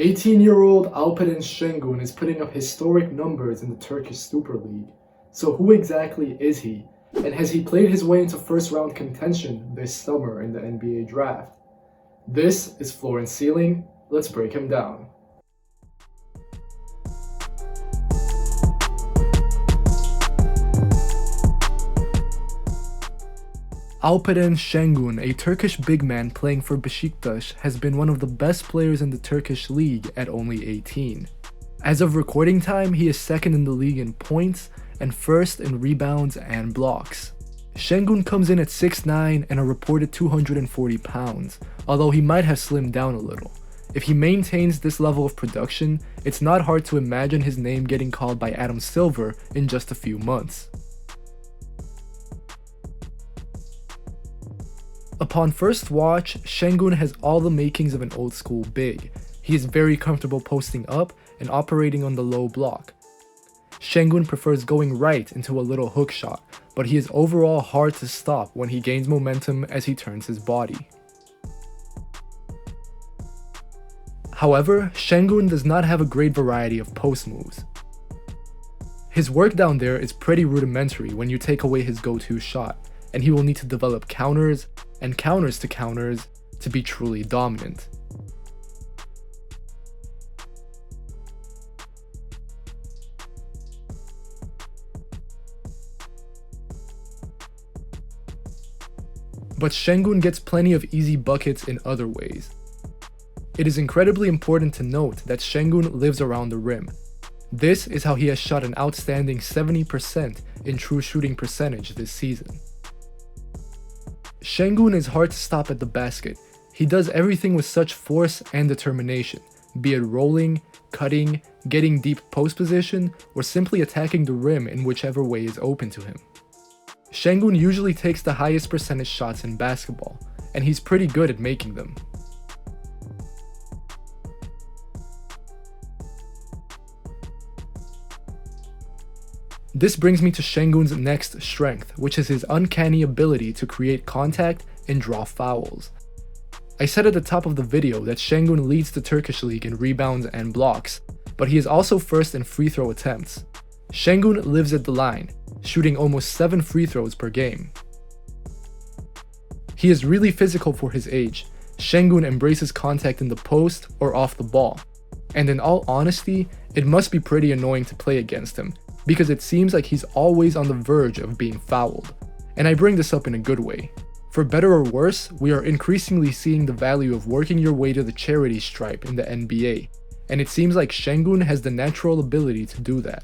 18-year-old Alperen Şengün is putting up historic numbers in the Turkish Super League. So who exactly is he? And has he played his way into first-round contention this summer in the NBA draft? This is Floor and Ceiling. Let's break him down. Alperen Şengün, a Turkish big man playing for Besiktas, has been one of the best players in the Turkish league at only 18. As of recording time, he is second in the league in points and first in rebounds and blocks. Şengün comes in at 6'9" and a reported 240 pounds, although he might have slimmed down a little. If he maintains this level of production, it's not hard to imagine his name getting called by Adam Silver in just a few months. Upon first watch, Şengün has all the makings of an old school big. He is very comfortable posting up and operating on the low block. Şengün prefers going right into a little hook shot, but he is overall hard to stop when he gains momentum as he turns his body. However, Şengün does not have a great variety of post moves. His work down there is pretty rudimentary when you take away his go-to shot, and he will need to develop counters and counters to be truly dominant. But Şengün gets plenty of easy buckets in other ways. It is incredibly important to note that Şengün lives around the rim. This is how he has shot an outstanding 70% in true shooting percentage this season. Şengün is hard to stop at the basket. He does everything with such force and determination, be it rolling, cutting, getting deep post position, or simply attacking the rim in whichever way is open to him. Şengün usually takes the highest percentage shots in basketball, and he's pretty good at making them. This brings me to Şengün's next strength, which is his uncanny ability to create contact and draw fouls. I said at the top of the video that Şengün leads the Turkish league in rebounds and blocks, but he is also first in free throw attempts. Şengün lives at the line, shooting almost 7 free throws per game. He is really physical for his age. Şengün embraces contact in the post or off the ball, and in all honesty, it must be pretty annoying to play against him, because it seems like he's always on the verge of being fouled. And I bring this up in a good way. For better or worse, we are increasingly seeing the value of working your way to the charity stripe in the NBA, and it seems like Şengün has the natural ability to do that.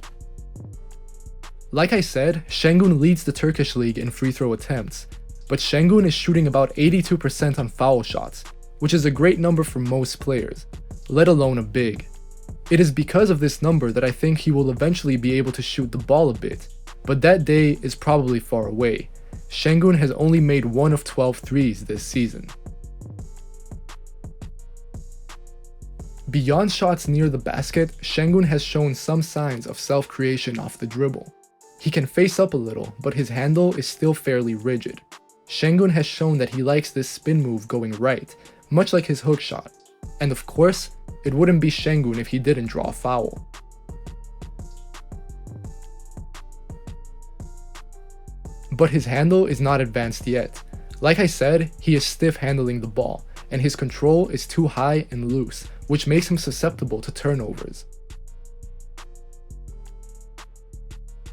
Like I said, Şengün leads the Turkish league in free throw attempts, but Şengün is shooting about 82% on foul shots, which is a great number for most players, let alone a big. It is because of this number that I think he will eventually be able to shoot the ball a bit, but that day is probably far away. Şengün has only made 1 of 12 threes this season. Beyond shots near the basket, Şengün has shown some signs of self-creation off the dribble. He can face up a little, but his handle is still fairly rigid. Şengün has shown that he likes this spin move going right, much like his hook shot. And of course, it wouldn't be Şengün if he didn't draw a foul. But his handle is not advanced yet. Like I said, he is stiff handling the ball, and his control is too high and loose, which makes him susceptible to turnovers.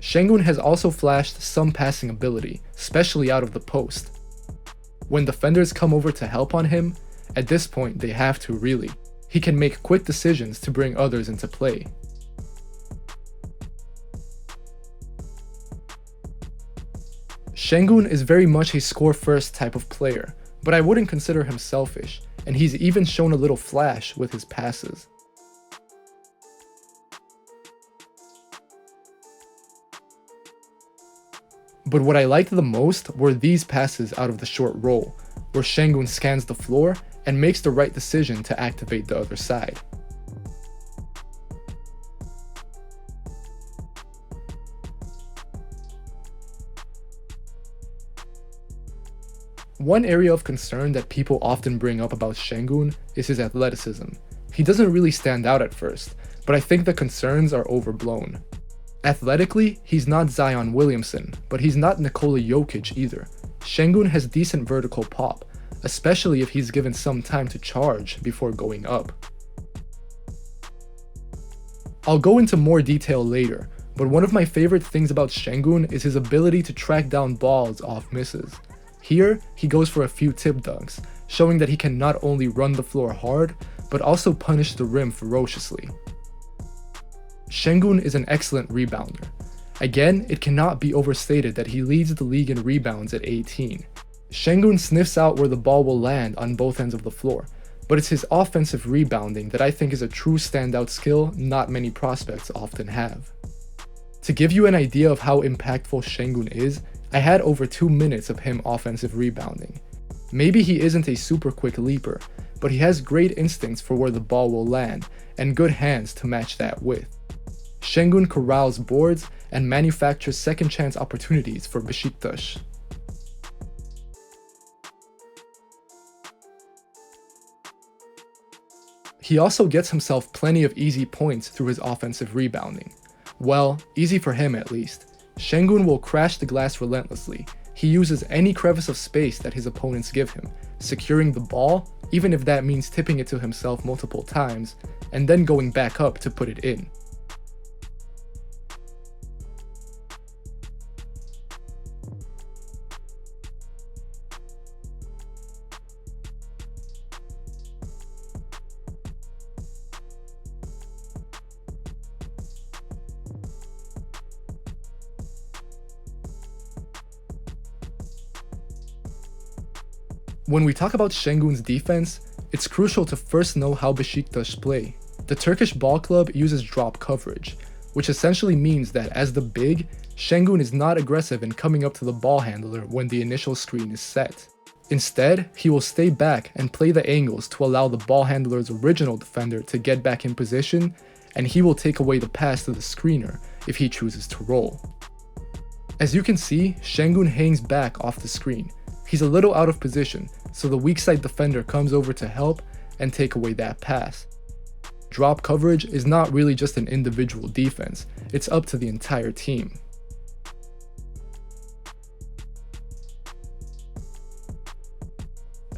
Şengün has also flashed some passing ability, especially out of the post. When defenders come over to help on him, at this point they have to really. He can make quick decisions to bring others into play. Şengün is very much a score-first type of player, but I wouldn't consider him selfish, and he's even shown a little flash with his passes. But what I liked the most were these passes out of the short roll, where Şengün scans the floor and makes the right decision to activate the other side. One area of concern that people often bring up about Şengün is his athleticism. He doesn't really stand out at first, but I think the concerns are overblown. Athletically, he's not Zion Williamson, but he's not Nikola Jokic either. Şengün has decent vertical pop, especially if he's given some time to charge before going up. I'll go into more detail later, but one of my favorite things about Şengün is his ability to track down balls off misses. Here, he goes for a few tip dunks, showing that he can not only run the floor hard, but also punish the rim ferociously. Şengün is an excellent rebounder. Again, it cannot be overstated that he leads the league in rebounds at 18. Şengün sniffs out where the ball will land on both ends of the floor, but it's his offensive rebounding that I think is a true standout skill not many prospects often have. To give you an idea of how impactful Şengün is, I had over 2 minutes of him offensive rebounding. Maybe he isn't a super quick leaper, but he has great instincts for where the ball will land and good hands to match that with. Şengün corrals boards and manufactures second chance opportunities for Besiktas. He also gets himself plenty of easy points through his offensive rebounding. Well, easy for him at least. Şengün will crash the glass relentlessly. He uses any crevice of space that his opponents give him, securing the ball, even if that means tipping it to himself multiple times, and then going back up to put it in. When we talk about Şengün's defense, it's crucial to first know how Besiktas play. The Turkish ball club uses drop coverage, which essentially means that as the big, Şengün is not aggressive in coming up to the ball handler when the initial screen is set. Instead, he will stay back and play the angles to allow the ball handler's original defender to get back in position, and he will take away the pass to the screener if he chooses to roll. As you can see, Şengün hangs back off the screen. He's a little out of position, so the weak side defender comes over to help and take away that pass. Drop coverage is not really just an individual defense, it's up to the entire team.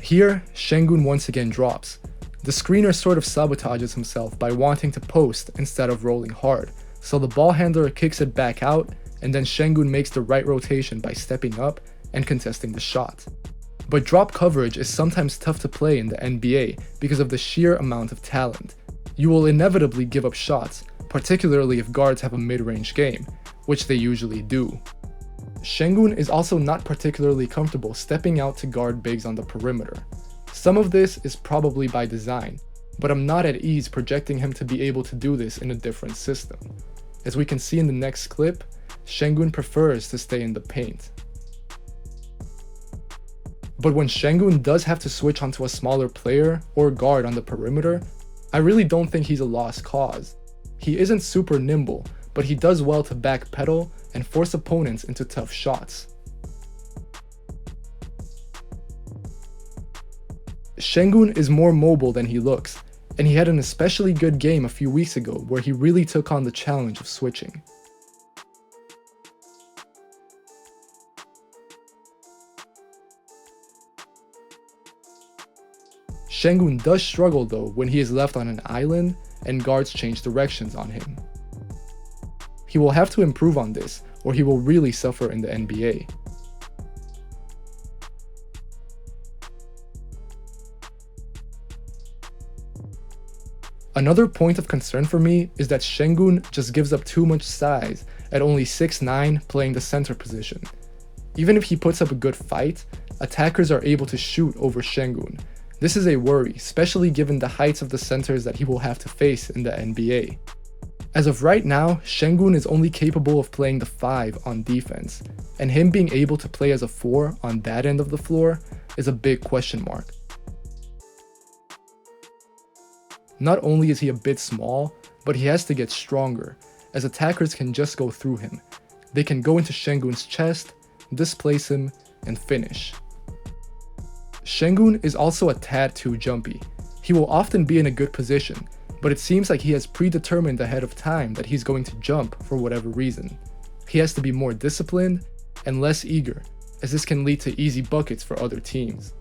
Here, Şengün once again drops. The screener sort of sabotages himself by wanting to post instead of rolling hard, so the ball handler kicks it back out, and then Şengün makes the right rotation by stepping up and contesting the shot. But drop coverage is sometimes tough to play in the NBA because of the sheer amount of talent. You will inevitably give up shots, particularly if guards have a mid-range game, which they usually do. Şengün is also not particularly comfortable stepping out to guard bigs on the perimeter. Some of this is probably by design, but I'm not at ease projecting him to be able to do this in a different system. As we can see in the next clip, Şengün prefers to stay in the paint. But when Şengün does have to switch onto a smaller player or guard on the perimeter, I really don't think he's a lost cause. He isn't super nimble, but he does well to backpedal and force opponents into tough shots. Şengün is more mobile than he looks, and he had an especially good game a few weeks ago where he really took on the challenge of switching. Şengün does struggle though when he is left on an island and guards change directions on him. He will have to improve on this or he will really suffer in the NBA. Another point of concern for me is that Şengün just gives up too much size at only 6'9" playing the center position. Even if he puts up a good fight, attackers are able to shoot over Şengün. This is a worry, especially given the heights of the centers that he will have to face in the NBA. As of right now, Şengün is only capable of playing the 5 on defense, and him being able to play as a 4 on that end of the floor is a big question mark. Not only is he a bit small, but he has to get stronger, as attackers can just go through him. They can go into Şengün's chest, displace him, and finish. Şengün is also a tad too jumpy. He will often be in a good position, but it seems like he has predetermined ahead of time that he's going to jump for whatever reason. He has to be more disciplined and less eager, as this can lead to easy buckets for other teams.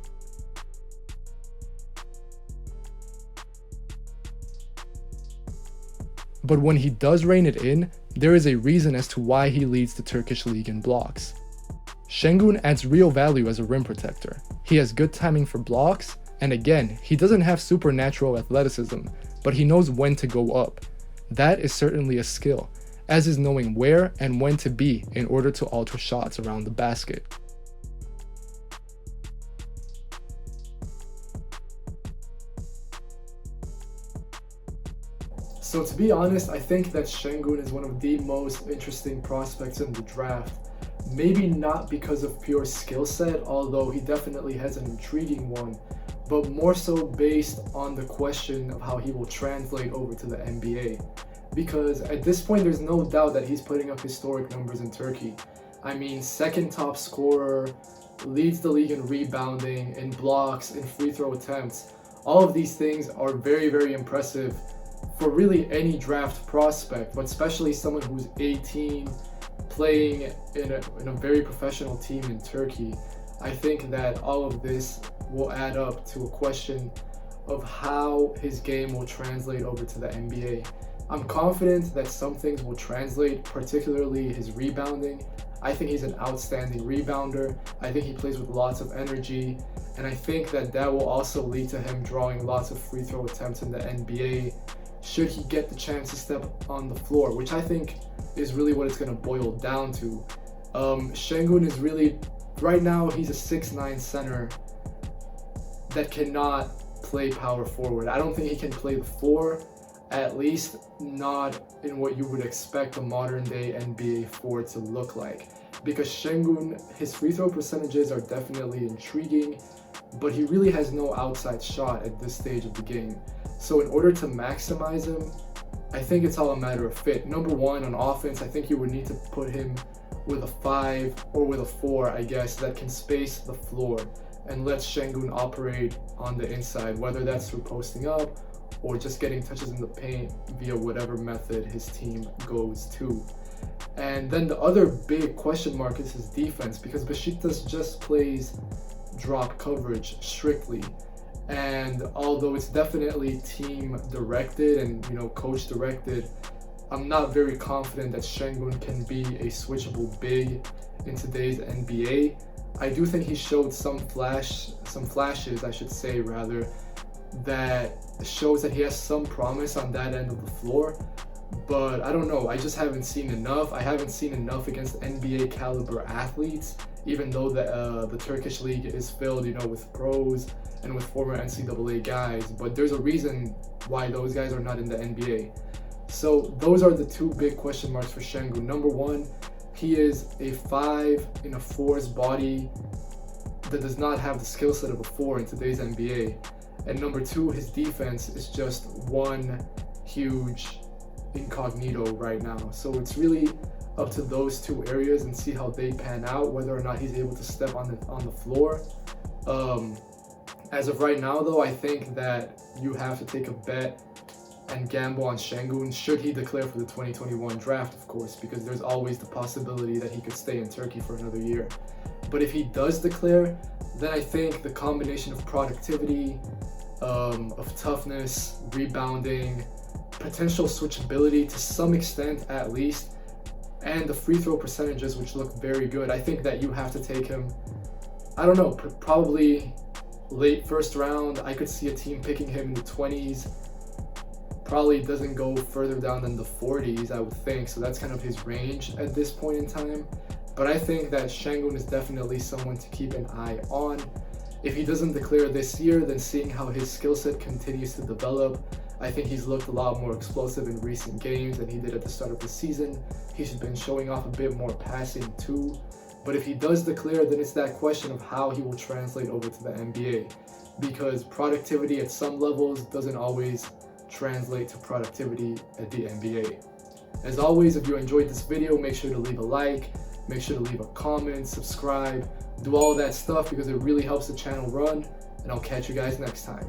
But when he does rein it in, there is a reason as to why he leads the Turkish league in blocks. Şengün adds real value as a rim protector. He has good timing for blocks, and again, he doesn't have supernatural athleticism, but he knows when to go up. That is certainly a skill, as is knowing where and when to be in order to alter shots around the basket. So to be honest, I think that Şengün is one of the most interesting prospects in the draft. Maybe not because of pure skill set, although he definitely has an intriguing one, but more so based on the question of how he will translate over to the NBA. Because at this point, there's no doubt that he's putting up historic numbers in Turkey. I mean, second top scorer, leads the league in rebounding, in blocks, in free throw attempts. All of these things are very, very impressive for really any draft prospect, but especially someone who's 18, playing in a very professional team in Turkey. I think that all of this will add up to a question of how his game will translate over to the NBA. I'm confident that some things will translate, particularly his rebounding. I think he's an outstanding rebounder. I think he plays with lots of energy, and I think that that will also lead to him drawing lots of free throw attempts in the NBA should he get the chance to step on the floor, which I think is really what it's going to boil down to. Şengün is really, right now, he's a 6'9" center that cannot play power forward. I don't think he can play the 4, at least not in what you would expect a modern day NBA 4 to look like. Because Şengün, his free throw percentages are definitely intriguing, but he really has no outside shot at this stage of the game. So in order to maximize him, I think it's all a matter of fit. Number one, on offense, I think you would need to put him with a 5 or with a 4, I guess, that can space the floor and let Şengün operate on the inside, whether that's through posting up or just getting touches in the paint via whatever method his team goes to. And then the other big question mark is his defense, because Besiktas just plays drop coverage strictly. And although it's definitely team directed and coach directed, I'm not very confident that Şengün can be a switchable big in today's NBA. I do think he showed some flashes, I should say rather, that shows that he has some promise on that end of the floor. But I don't know, I just haven't seen enough. I haven't seen enough against NBA caliber athletes, even though the Turkish league is filled, with pros and with former NCAA guys. But there's a reason why those guys are not in the NBA. So those are the two big question marks for Şengün. Number one, he is a 5 in a 4's body that does not have the skill set of a 4 in today's NBA. And number two, his defense is just one huge incognito right now. So it's really up to those two areas and see how they pan out, whether or not he's able to step on the floor. As of right now, though, I think that you have to take a bet and gamble on Şengün should he declare for the 2021 draft, of course, because there's always the possibility that he could stay in Turkey for another year. But if he does declare, then I think the combination of productivity, of toughness, rebounding, potential switchability to some extent at least, and the free throw percentages, which look very good, I think that you have to take him, I don't know, probably late first round. I could see a team picking him in the 20s. Probably doesn't go further down than the 40s, I would think. So that's kind of his range at this point in time. But I think that Şengün is definitely someone to keep an eye on. If he doesn't declare this year, then seeing how his skill set continues to develop, I think he's looked a lot more explosive in recent games than he did at the start of the season. He's been showing off a bit more passing too. But if he does declare, then it's that question of how he will translate over to the NBA. Because productivity at some levels doesn't always translate to productivity at the NBA. As always, if you enjoyed this video, make sure to leave a like, make sure to leave a comment, subscribe, do all of that stuff because it really helps the channel run, and I'll catch you guys next time.